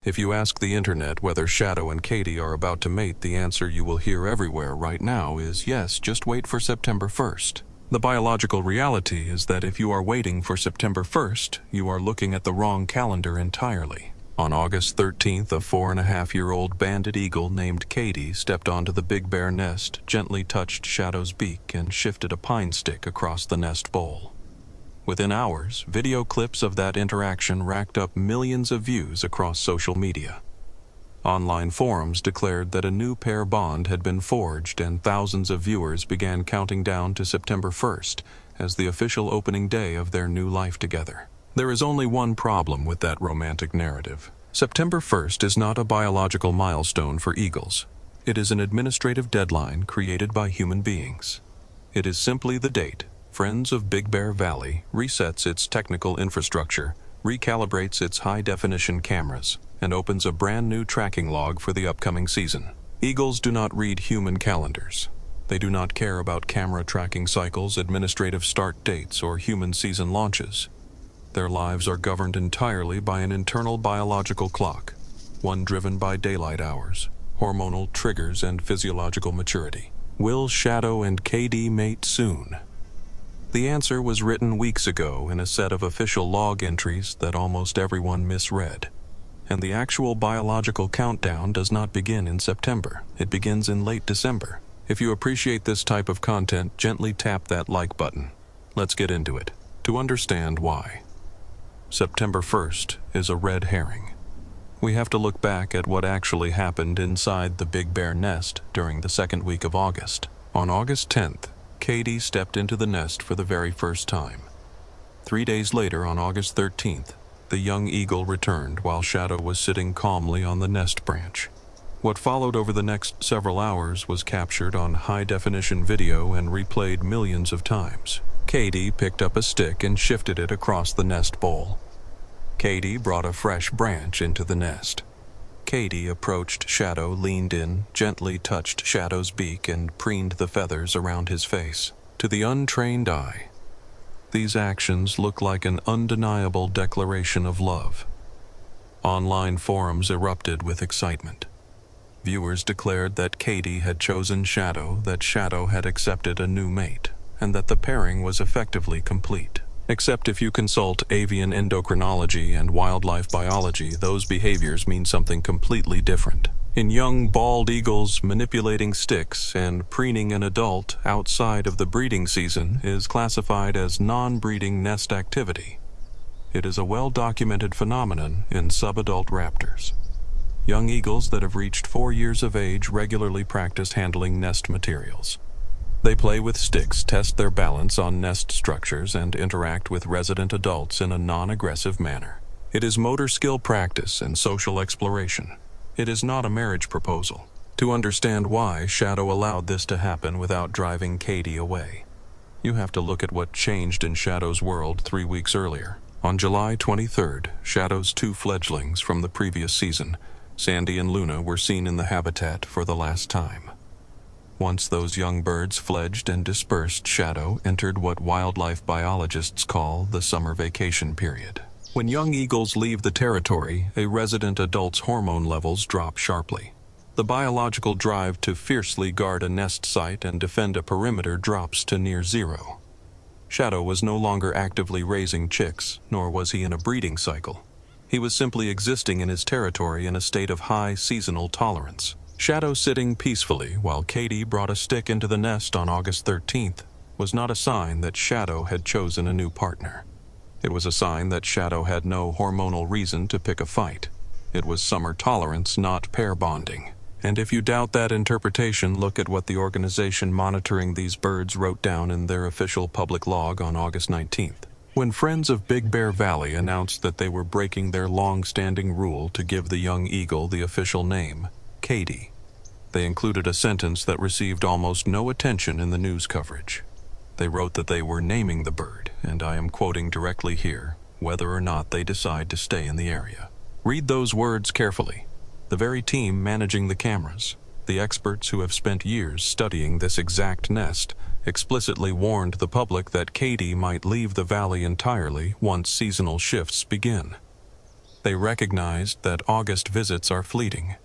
If you ask the internet whether Shadow and Katie are about to mate, the answer you will hear everywhere right now is yes, just wait for September 1st. The biological reality is that if you are waiting for September 1st, you are looking at the wrong calendar entirely. On August 13th, a 4.5-year-old banded eagle named Katie stepped onto the Big Bear nest, gently touched Shadow's beak, and shifted a pine stick across the nest bowl. Within hours, video clips of that interaction racked up millions of views across social media. Online forums declared that a new pair bond had been forged, and thousands of viewers began counting down to September 1st as the official opening day of their new life together. There is only one problem with that romantic narrative. September 1st is not a biological milestone for eagles. It is an administrative deadline created by human beings. It is simply the date Friends of Big Bear Valley resets its technical infrastructure, recalibrates its high-definition cameras, and opens a brand new tracking log for the upcoming season. Eagles do not read human calendars. They do not care about camera tracking cycles, administrative start dates, or human season launches. Their lives are governed entirely by an internal biological clock, one driven by daylight hours, hormonal triggers, and physiological maturity. Will Shadow and KD mate soon? The answer was written weeks ago in a set of official log entries that almost everyone misread. And the actual biological countdown does not begin in September. It begins in late December. If you appreciate this type of content, gently tap that like button. Let's get into it. To understand why September 1st is a red herring, we have to look back at what actually happened inside the Big Bear nest during the second week of August. On August 10th, Katie stepped into the nest for the very first time. 3 days later, on August 13th, the young eagle returned while Shadow was sitting calmly on the nest branch. What followed over the next several hours was captured on high-definition video and replayed millions of times. Katie picked up a stick and shifted it across the nest bowl. Katie brought a fresh branch into the nest. Katie approached Shadow, leaned in, gently touched Shadow's beak, and preened the feathers around his face. To the untrained eye, these actions look like an undeniable declaration of love. Online forums erupted with excitement. Viewers declared that Katie had chosen Shadow, that Shadow had accepted a new mate, and that the pairing was effectively complete. Except if you consult avian endocrinology and wildlife biology, those behaviors mean something completely different. In young bald eagles, manipulating sticks and preening an adult outside of the breeding season is classified as non-breeding nest activity. It is a well-documented phenomenon in subadult raptors. Young eagles that have reached 4 years of age regularly practice handling nest materials. They play with sticks, test their balance on nest structures, and interact with resident adults in a non-aggressive manner. It is motor skill practice and social exploration. It is not a marriage proposal. To understand why Shadow allowed this to happen without driving Katie away, you have to look at what changed in Shadow's world 3 weeks earlier. On July 23rd, Shadow's 2 fledglings from the previous season, Sandy and Luna, were seen in the habitat for the last time. Once those young birds fledged and dispersed, Shadow entered what wildlife biologists call the summer vacation period. When young eagles leave the territory, a resident adult's hormone levels drop sharply. The biological drive to fiercely guard a nest site and defend a perimeter drops to near zero. Shadow was no longer actively raising chicks, nor was he in a breeding cycle. He was simply existing in his territory in a state of high seasonal tolerance. Shadow sitting peacefully while Katie brought a stick into the nest on August 13th was not a sign that Shadow had chosen a new partner. It was a sign that Shadow had no hormonal reason to pick a fight. It was summer tolerance, not pair bonding. And if you doubt that interpretation, look at what the organization monitoring these birds wrote down in their official public log on August 19th. When Friends of Big Bear Valley announced that they were breaking their long-standing rule to give the young eagle the official name, Katie, they included a sentence that received almost no attention in the news coverage. They wrote that they were naming the bird, and I am quoting directly here, whether or not they decide to stay in the area. Read those words carefully. The very team managing the cameras, the experts who have spent years studying this exact nest, explicitly warned the public that Katie might leave the valley entirely once seasonal shifts begin. They recognized that August visits are fleeting.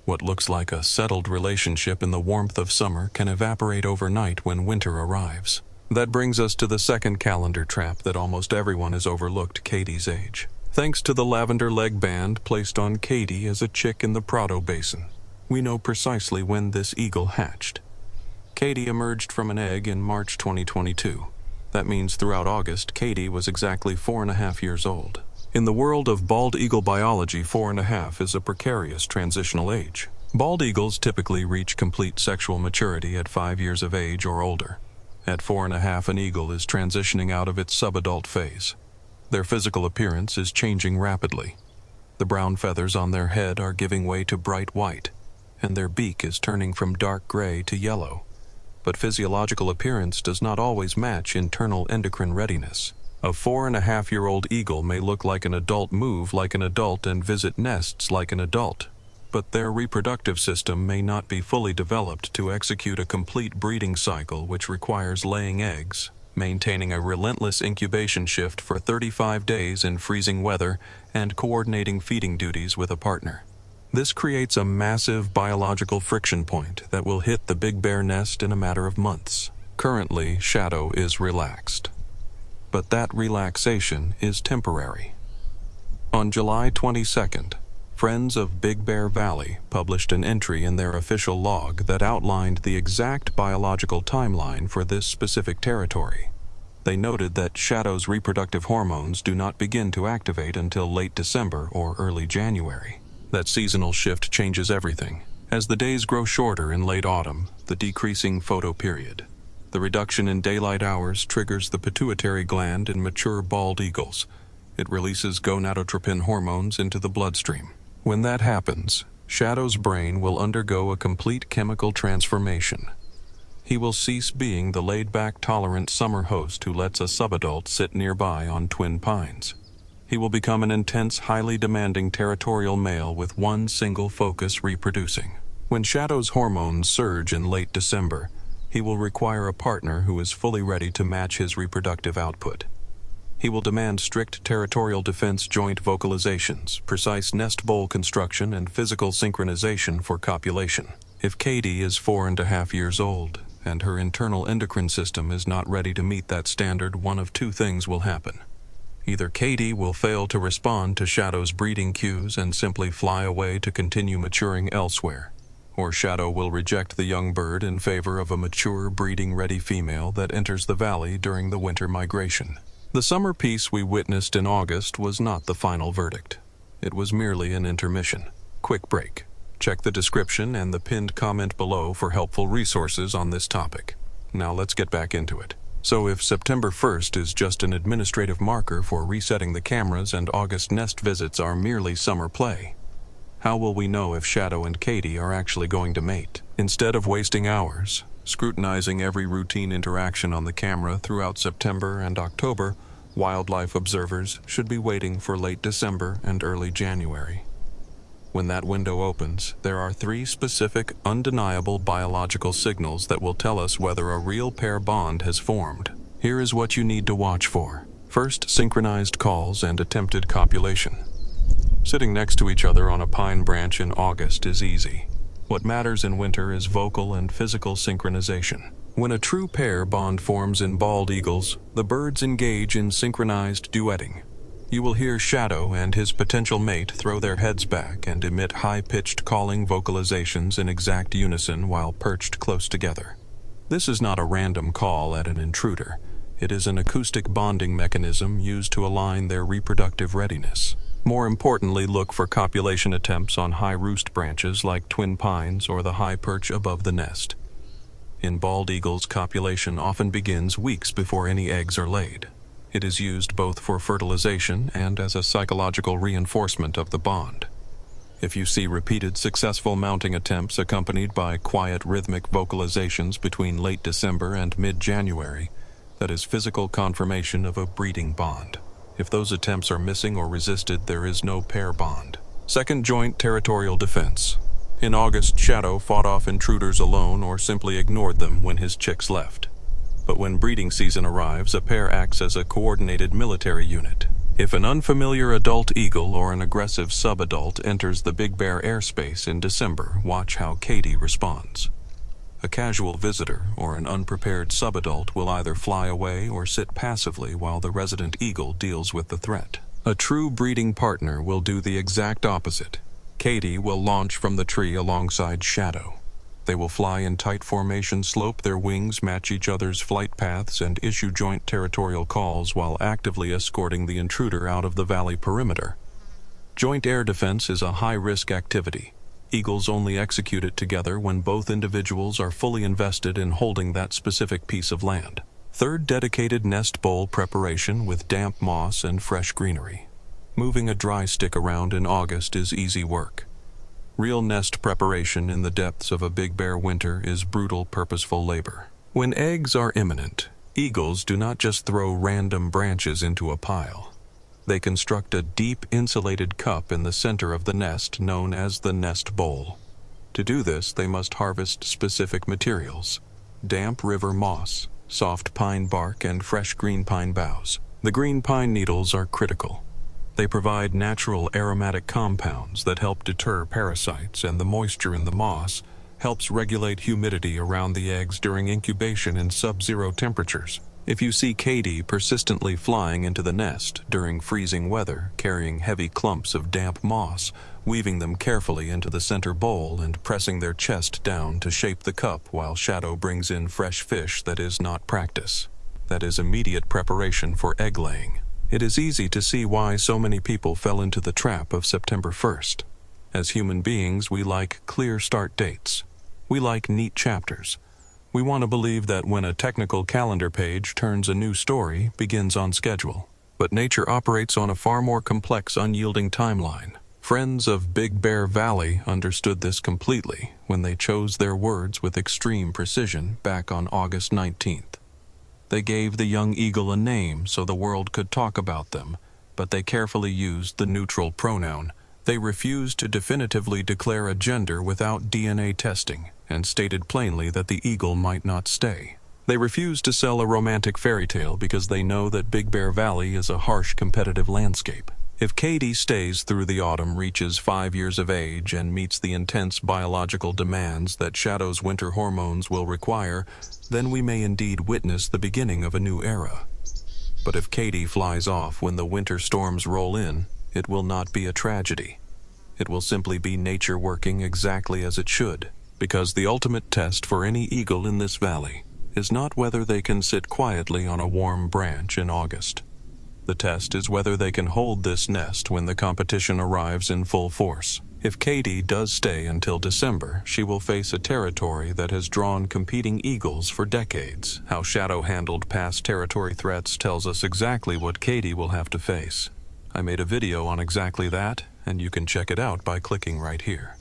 What looks like a settled relationship in the warmth of summer can evaporate overnight when winter arrives. That brings us to the second calendar trap that almost everyone has overlooked: Katie's age. Thanks to the lavender leg band placed on Katie as a chick in the Prado Basin, we know precisely when this eagle hatched. Katie emerged from an egg in March 2022. That means throughout August, Katie was exactly 4.5 years old. In the world of bald eagle biology, 4.5 is a precarious transitional age. Bald eagles typically reach complete sexual maturity at 5 years of age or older. At 4.5, an eagle is transitioning out of its subadult phase. Their physical appearance is changing rapidly. The brown feathers on their head are giving way to bright white, and their beak is turning from dark gray to yellow. But physiological appearance does not always match internal endocrine readiness. A 4.5-year-old eagle may look like an adult, move like an adult, and visit nests like an adult, but their reproductive system may not be fully developed to execute a complete breeding cycle, which requires laying eggs, maintaining a relentless incubation shift for 35 days in freezing weather, and coordinating feeding duties with a partner. This creates a massive biological friction point that will hit the big bear nest in a matter of months. Currently, Shadow is relaxed, but that relaxation is temporary. On July 22nd, Friends of Big Bear Valley published an entry in their official log that outlined the exact biological timeline for this specific territory. They noted that Shadow's reproductive hormones do not begin to activate until late December or early January. That seasonal shift changes everything. As the days grow shorter in late autumn, the decreasing photoperiod, the reduction in daylight hours triggers the pituitary gland in mature bald eagles. It releases gonadotropin hormones into the bloodstream. When that happens, Shadow's brain will undergo a complete chemical transformation. He will cease being the laid-back, tolerant summer host who lets a subadult sit nearby on twin pines. He will become an intense, highly demanding territorial male with one single focus: reproducing. When Shadow's hormones surge in late December, he will require a partner who is fully ready to match his reproductive output. He will demand strict territorial defense joint vocalizations, precise nest bowl construction, and physical synchronization for copulation. If Katie is 4.5 years old, and her internal endocrine system is not ready to meet that standard, one of two things will happen. Either Katie will fail to respond to Shadow's breeding cues and simply fly away to continue maturing elsewhere, or Shadow will reject the young bird in favor of a mature, breeding-ready female that enters the valley during the winter migration. The summer peace we witnessed in August was not the final verdict. It was merely an intermission. Quick break. Check the description and the pinned comment below for helpful resources on this topic. Now let's get back into it. So if September 1st is just an administrative marker for resetting the cameras and August nest visits are merely summer play, how will we know if Shadow and Katie are actually going to mate? Instead of wasting hours scrutinizing every routine interaction on the camera throughout September and October, wildlife observers should be waiting for late December and early January. When that window opens, there are 3 specific, undeniable biological signals that will tell us whether a real pair bond has formed. Here is what you need to watch for. First, synchronized calls and attempted copulation. Sitting next to each other on a pine branch in August is easy. What matters in winter is vocal and physical synchronization. When a true pair bond forms in bald eagles, the birds engage in synchronized duetting. You will hear Shadow and his potential mate throw their heads back and emit high-pitched calling vocalizations in exact unison while perched close together. This is not a random call at an intruder. It is an acoustic bonding mechanism used to align their reproductive readiness. More importantly, look for copulation attempts on high roost branches like twin pines or the high perch above the nest. In bald eagles, copulation often begins weeks before any eggs are laid. It is used both for fertilization and as a psychological reinforcement of the bond. If you see repeated successful mounting attempts accompanied by quiet rhythmic vocalizations between late December and mid-January, that is physical confirmation of a breeding bond. If those attempts are missing or resisted, there is no pair bond. Second, joint territorial defense. In August, Shadow fought off intruders alone or simply ignored them when his chicks left. But when breeding season arrives, a pair acts as a coordinated military unit. If an unfamiliar adult eagle or an aggressive subadult enters the Big Bear airspace in December, watch how KD responds. A casual visitor or an unprepared subadult will either fly away or sit passively while the resident eagle deals with the threat. A true breeding partner will do the exact opposite. KD will launch from the tree alongside Shadow. They will fly in tight formation, slope their wings, match each other's flight paths, and issue joint territorial calls while actively escorting the intruder out of the valley perimeter. Joint air defense is a high-risk activity. Eagles only execute it together when both individuals are fully invested in holding that specific piece of land. Third, dedicated nest bowl preparation with damp moss and fresh greenery. Moving a dry stick around in August is easy work. Real nest preparation in the depths of a Big Bear winter is brutal, purposeful labor. When eggs are imminent, eagles do not just throw random branches into a pile. They construct a deep, insulated cup in the center of the nest known as the nest bowl. To do this, they must harvest specific materials: damp river moss, soft pine bark, and fresh green pine boughs. The green pine needles are critical. They provide natural aromatic compounds that help deter parasites, and the moisture in the moss helps regulate humidity around the eggs during incubation in sub-zero temperatures. If you see KD persistently flying into the nest during freezing weather, carrying heavy clumps of damp moss, weaving them carefully into the center bowl and pressing their chest down to shape the cup while Shadow brings in fresh fish, that is not practice. That is immediate preparation for egg laying. It is easy to see why so many people fell into the trap of September 1st. As human beings, we like clear start dates. We like neat chapters. We want to believe that when a technical calendar page turns, a new story begins on schedule. But nature operates on a far more complex, unyielding timeline. Friends of Big Bear Valley understood this completely when they chose their words with extreme precision back on August 19th. They gave the young eagle a name so the world could talk about them, but they carefully used the neutral pronoun. They refused to definitively declare a gender without DNA testing, and stated plainly that the eagle might not stay. They refused to sell a romantic fairy tale because they know that Big Bear Valley is a harsh competitive landscape. If KD stays through the autumn, reaches 5 years of age, and meets the intense biological demands that Shadow's winter hormones will require, then we may indeed witness the beginning of a new era. But if KD flies off when the winter storms roll in, it will not be a tragedy. It will simply be nature working exactly as it should, because the ultimate test for any eagle in this valley is not whether they can sit quietly on a warm branch in August. The test is whether they can hold this nest when the competition arrives in full force. If KD does stay until December, she will face a territory that has drawn competing eagles for decades. How Shadow handled past territory threats tells us exactly what KD will have to face. I made a video on exactly that, and you can check it out by clicking right here.